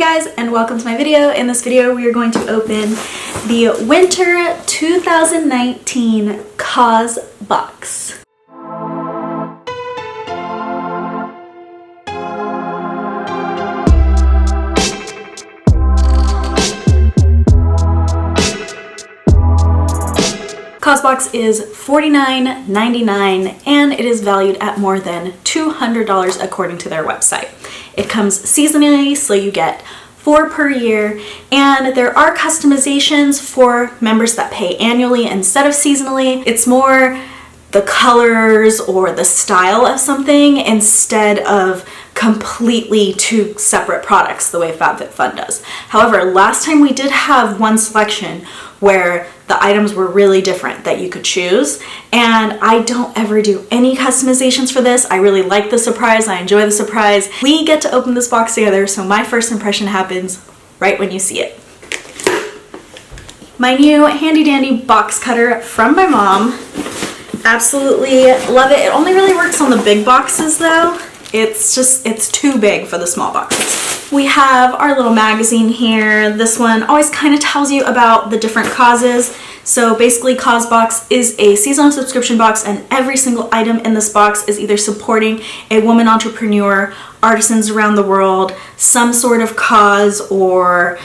guys, and welcome to my video. In this video we are going to open the winter 2019 Causebox. Causebox is $49.99 and it is valued at more than $200 according to their website. It comes seasonally, so you get 4 per year, and there are customizations for members that pay annually instead of seasonally. It's more the colors or the style of something instead of completely two separate products the way FabFitFun does. However, last time we did have one selection where the items were really different that you could choose, and I don't ever do any customizations for this. I really like the surprise. I enjoy the surprise. We get to open this box together, so my first impression happens right when you see it. My new handy dandy box cutter from my mom. Absolutely love it. It only really works on the big boxes though. It's too big for the small boxes. We have our little magazine here. This one always kind of tells you about the different causes. So basically Causebox is a seasonal subscription box, and every single item in this box is either supporting a woman entrepreneur, artisans around the world, some sort of cause or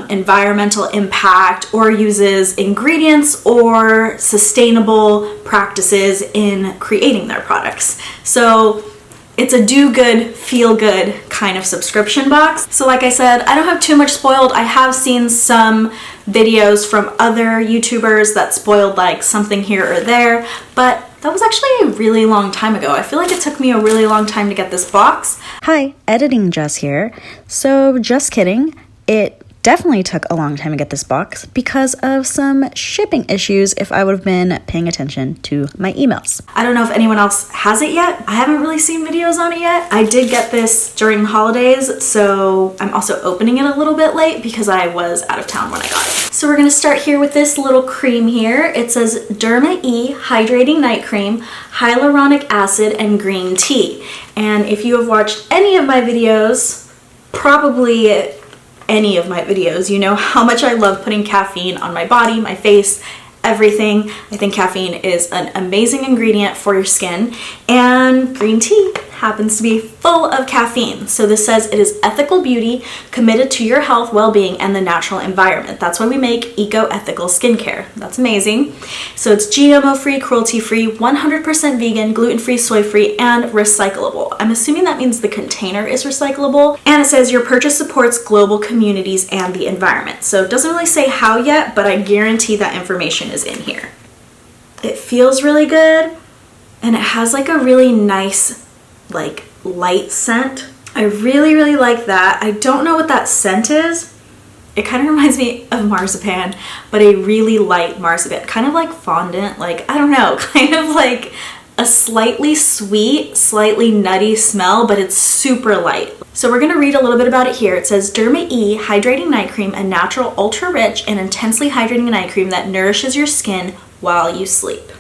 environmental impact, or uses ingredients or sustainable practices in creating their products. So it's a do good, feel good kind of subscription box. So like I said, I don't have too much spoiled. I have seen some videos from other YouTubers that spoiled like something here or there, but that was actually a really long time ago. I feel like it took me a really long time to get this box. Hi, editing Jess here. So just kidding. It definitely took a long time to get this box because of some shipping issues if I would have been paying attention to my emails. I don't know if anyone else has it yet. I haven't really seen videos on it yet. I did get this during holidays, so I'm also opening it a little bit late because I was out of town when I got it. So we're gonna start here with this little cream here. It says DermaE Hydrating Night Cream, Hyaluronic Acid, and Green Tea. And if you have watched any of my videos, probably any of my videos, you know how much I love putting caffeine on my body, my face, everything. I think caffeine is an amazing ingredient for your skin, and green tea happens to be full of caffeine. So this says it is ethical beauty, committed to your health, well-being, and the natural environment. That's why we make eco-ethical skincare. That's amazing. So it's GMO-free, cruelty-free, 100% vegan, gluten-free, soy-free, and recyclable. I'm assuming that means the container is recyclable. And it says your purchase supports global communities and the environment. So it doesn't really say how yet, but I guarantee that information is in here. It feels really good, and it has like a really nice like light scent. I really like that. I don't know what that scent is. It kind of reminds me of marzipan, but a really light marzipan, kind of like fondant, like I don't know, kind of like a slightly sweet, slightly nutty smell, but it's super light. So we're gonna read a little bit about it here. It says DermaE Hydrating Night Cream, a natural, ultra rich, and intensely hydrating night cream that nourishes your skin while you sleep.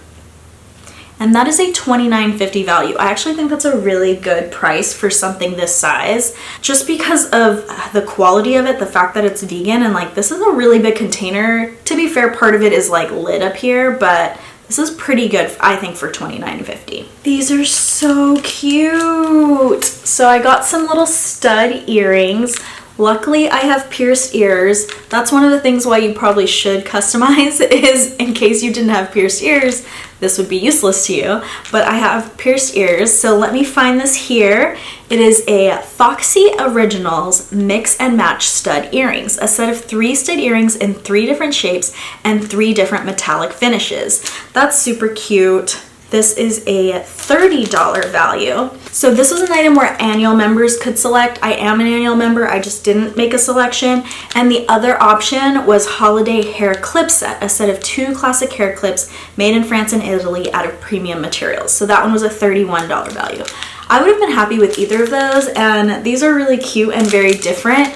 And that is a $29.50 value. I actually think that's a really good price for something this size, just because of the quality of it, the fact that it's vegan, and like this is a really big container. To be fair, part of it is like lit up here, but this is pretty good, I think, for $29.50. These are so cute. So I got some little stud earrings. Luckily, I have pierced ears. That's one of the things why you probably should customize, is in case you didn't have pierced ears, this would be useless to you. But I have pierced ears, so let me find this here. It is a Foxy Originals Mix and Match Stud Earrings, a set of 3 stud earrings in 3 different shapes and 3 different metallic finishes. That's super cute. This is a $30 value. So this was an item where annual members could select. I am an annual member, I just didn't make a selection. And the other option was holiday hair clip set, a set of 2 classic hair clips made in France and Italy out of premium materials. So that one was a $31 value. I would have been happy with either of those, and these are really cute and very different.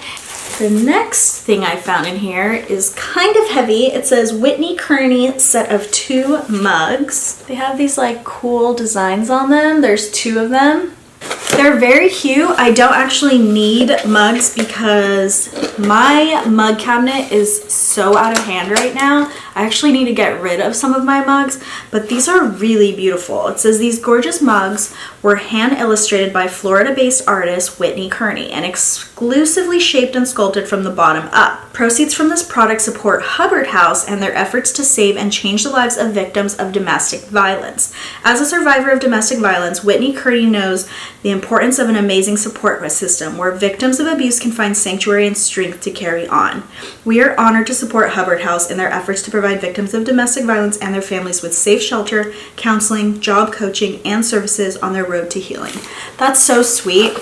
The next thing I found in here is kind of heavy. It says Whitney Kearney set of 2 mugs. They have these like cool designs on them. There's 2 of them. They're very cute. I don't actually need mugs because my mug cabinet is so out of hand right now. I actually need to get rid of some of my mugs, but these are really beautiful. It says these gorgeous mugs were hand illustrated by Florida-based artist Whitney Kearney and exclusively shaped and sculpted from the bottom up. Proceeds from this product support Hubbard House and their efforts to save and change the lives of victims of domestic violence. As a survivor of domestic violence, Whitney Kearney knows the importance of an amazing support system where victims of abuse can find sanctuary and strength to carry on. We are honored to support Hubbard House in their efforts to provide victims of domestic violence and their families with safe shelter, counseling, job coaching, and services on their road to healing. That's so sweet.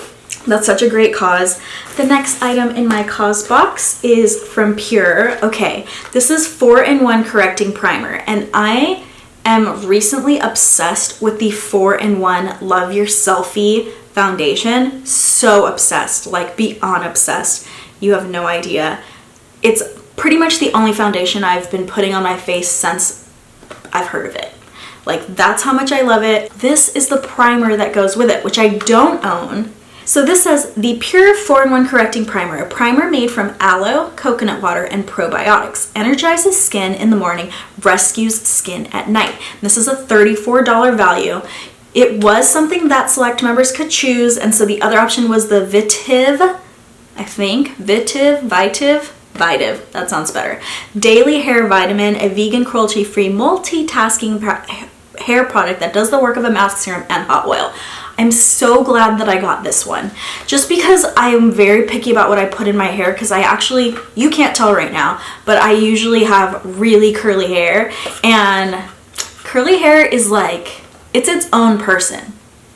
That's such a great cause. The next item in my Causebox is from Pure. Okay, this is 4-in-1 correcting primer, and I am recently obsessed with the 4-in-1 Love Your Selfie foundation. So obsessed, like beyond obsessed. You have no idea. It's pretty much the only foundation I've been putting on my face since I've heard of it. Like, that's how much I love it. This is the primer that goes with it, which I don't own. So this says the Pure 4-in-1 Correcting Primer, a primer made from aloe, coconut water, and probiotics. Energizes skin in the morning, rescues skin at night. This is a $34 value. It was something that select members could choose, and so the other option was the Vitiv, that sounds better. Daily Hair Vitamin, a vegan cruelty-free multitasking hair product that does the work of a mask serum and hot oil. I'm so glad that I got this one. Just because I am very picky about what I put in my hair, because I actually, you can't tell right now, but I usually have really curly hair, and curly hair is like, it's its own person,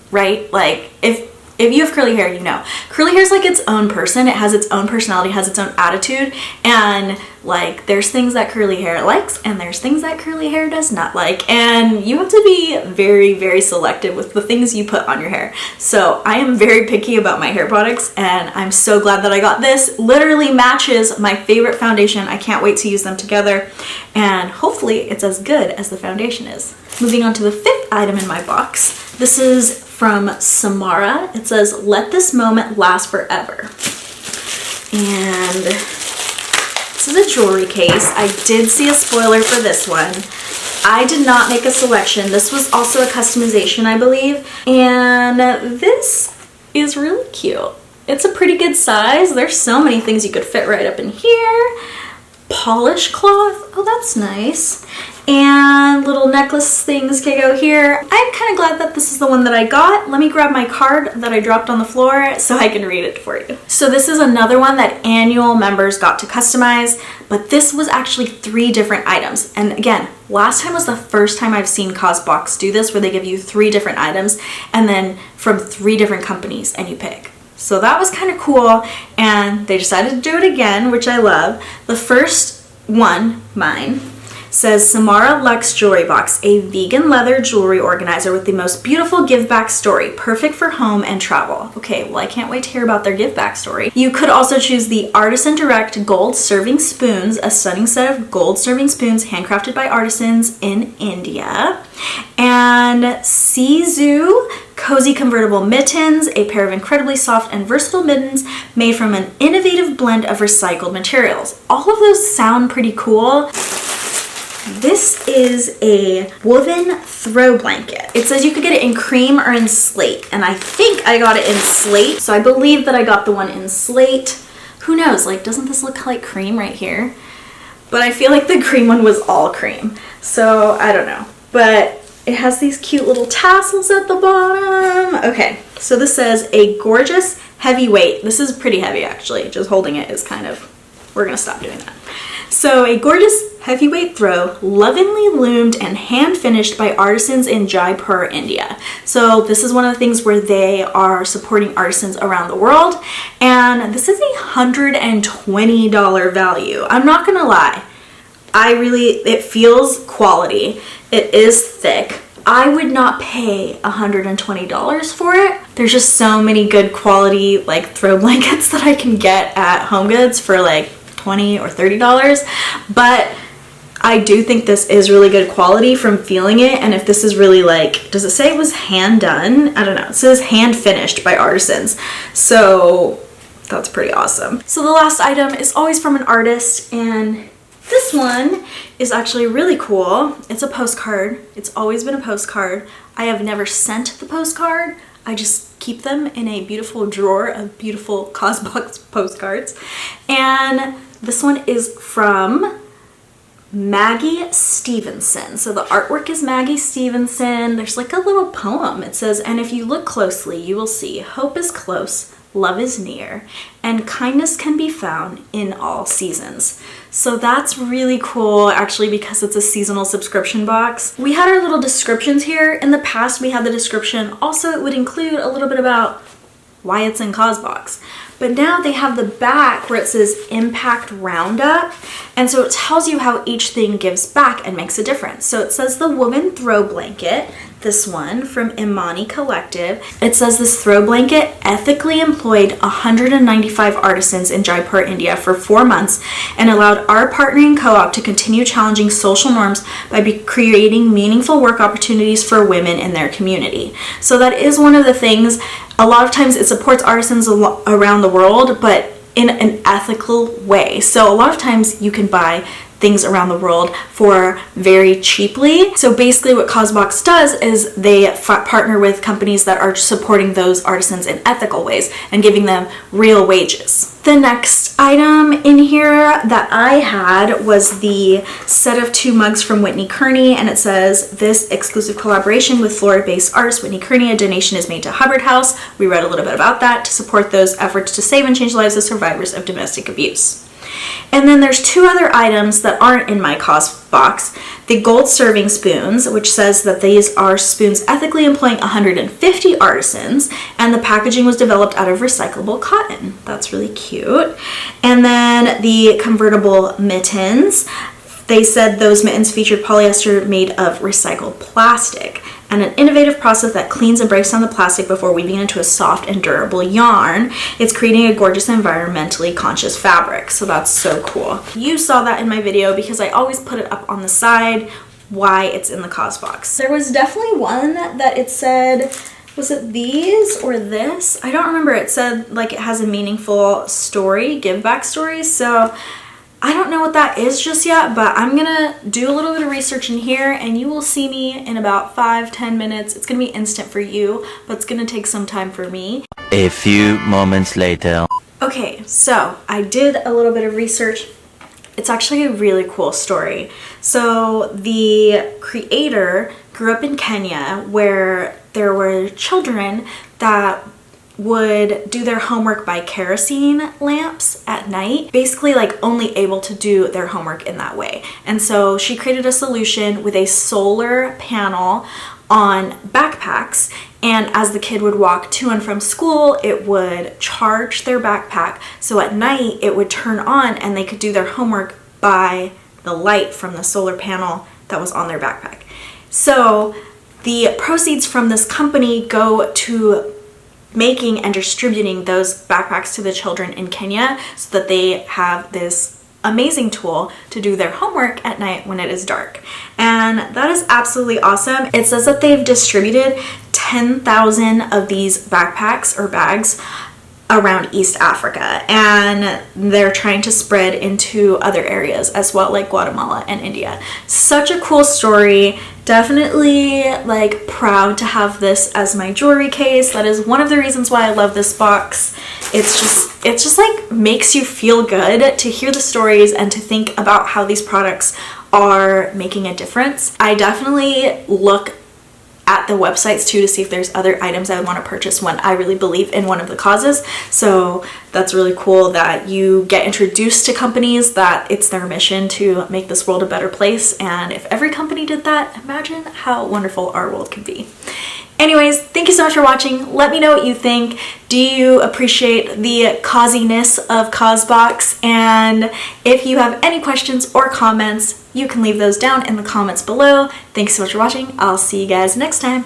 right? Like, if you have curly hair, you know. Curly hair is like its own person. It has its own personality, has its own attitude, and like there's things that curly hair likes and there's things that curly hair does not like, and you have to be very, very selective with the things you put on your hair. So I am very picky about my hair products, and I'm so glad that I got this. Literally matches my favorite foundation. I can't wait to use them together, and hopefully it's as good as the foundation is. Moving on to the 5th item in my box. This is from Samara. It says, let this moment last forever. And this is a jewelry case. I did see a spoiler for this one. I did not make a selection. This was also a customization, I believe. And this is really cute. It's a pretty good size. There's so many things you could fit right up in here. Polish cloth. Oh, that's nice. And little necklace things can go here. I'm kind of glad that this is the one that I got. Let me grab my card that I dropped on the floor so I can read it for you. So this is another one that annual members got to customize, but this was actually 3 different items. And again, last time was the first time I've seen Causebox do this, where they give you 3 different items and then from 3 different companies and you pick. So that was kind of cool, and they decided to do it again, which I love. The first one, mine, says Samara Luxe Jewelry Box, a vegan leather jewelry organizer with the most beautiful give back story, perfect for home and travel. Okay, well, I can't wait to hear about their give back story. You could also choose the Artisan Direct Gold Serving Spoons, a stunning set of gold serving spoons handcrafted by artisans in India. And Sizu Cozy Convertible Mittens, a pair of incredibly soft and versatile mittens made from an innovative blend of recycled materials. All of those sound pretty cool. This is a woven throw blanket. It says you could get it in cream or in slate, and I think I got it in slate, so I believe that I got the one in slate. Who knows, like, doesn't this look like cream right here? But I feel like the cream one was all cream, so I don't know. But it has these cute little tassels at the bottom. Okay, so this says a gorgeous heavyweight. This is pretty heavy, actually. Just holding it is kind of, we're gonna stop doing that. So a gorgeous heavyweight throw, lovingly loomed and hand finished by artisans in Jaipur, India. So this is one of the things where they are supporting artisans around the world, and this is a $120 value. I'm not gonna lie, it feels quality. It is thick. I would not pay $120 for it. There's just so many good quality like throw blankets that I can get at HomeGoods for like $20 or $30, but I do think this is really good quality from feeling it, and if this is really like, does it say it was hand done? I don't know. It says hand finished by artisans, so that's pretty awesome. So the last item is always from an artist, and this one is actually really cool. It's a postcard. It's always been a postcard. I have never sent the postcard. I just keep them in a beautiful drawer of beautiful Causebox postcards. And this one is from Maggie Stevenson. So the artwork is Maggie Stevenson. There's like a little poem. It says, "And if you look closely, you will see hope is close, love is near, and kindness can be found in all seasons." So that's really cool, actually, because it's a seasonal subscription box. We had our little descriptions here. In the past, we had the description. Also, it would include a little bit about why it's in Causebox. But now they have the back where it says Impact Roundup. And so it tells you how each thing gives back and makes a difference. So it says the Woman Throw Blanket, this one from Imani Collective. It says this throw blanket ethically employed 195 artisans in Jaipur, India for 4 months and allowed our partnering co-op to continue challenging social norms by creating meaningful work opportunities for women in their community. So that is one of the things. A lot of times it supports artisans around the world, but in an ethical way. So a lot of times you can buy things around the world for very cheaply. So basically what Causebox does is they partner with companies that are supporting those artisans in ethical ways and giving them real wages. The next item in here that I had was the set of 2 mugs from Whitney Kearney, and it says, "This exclusive collaboration with Florida-based artist Whitney Kearney, a donation is made to Hubbard House." We read a little bit about that, to support those efforts to save and change the lives of survivors of domestic abuse. And then there's 2 other items that aren't in my Causebox. The gold serving spoons, which says that these are spoons ethically employing 150 artisans, and the packaging was developed out of recyclable cotton. That's really cute. And then the convertible mittens, they said those mittens featured polyester made of recycled plastic and an innovative process that cleans and breaks down the plastic before weaving it into a soft and durable yarn. It's creating a gorgeous environmentally conscious fabric. So that's so cool. You saw that in my video because I always put it up on the side why it's in the Causebox. There was definitely one that it said, was it these or this? I don't remember. It said like it has a meaningful story, give back story. So I don't know what that is just yet, but I'm gonna do a little bit of research in here and you will see me in about 5-10 minutes. It's gonna be instant for you, but it's gonna take some time for me. A few moments later. Okay, so I did a little bit of research. It's actually a really cool story. So the creator grew up in Kenya where there were children that would do their homework by kerosene lamps at night, basically like only able to do their homework in that way. And so she created a solution with a solar panel on backpacks, and as the kid would walk to and from school, it would charge their backpack, so at night it would turn on and they could do their homework by the light from the solar panel that was on their backpack. So the proceeds from this company go to making and distributing those backpacks to the children in Kenya so that they have this amazing tool to do their homework at night when it is dark. And that is absolutely awesome. It says that they've distributed 10,000 of these backpacks or bags around East Africa, and they're trying to spread into other areas as well, like Guatemala and India. Such a cool story. Definitely like proud to have this as my jewelry case. That is one of the reasons why I love this box. It's just like makes you feel good to hear the stories and to think about how these products are making a difference. I definitely look at the websites too to see if there's other items I would want to purchase when I really believe in one of the causes. So that's really cool that you get introduced to companies that it's their mission to make this world a better place. And if every company did that, imagine how wonderful our world could be. Anyways, thank you so much for watching. Let me know what you think. Do you appreciate the causiness of Causebox? And if you have any questions or comments, you can leave those down in the comments below. Thanks so much for watching. I'll see you guys next time.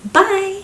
Bye!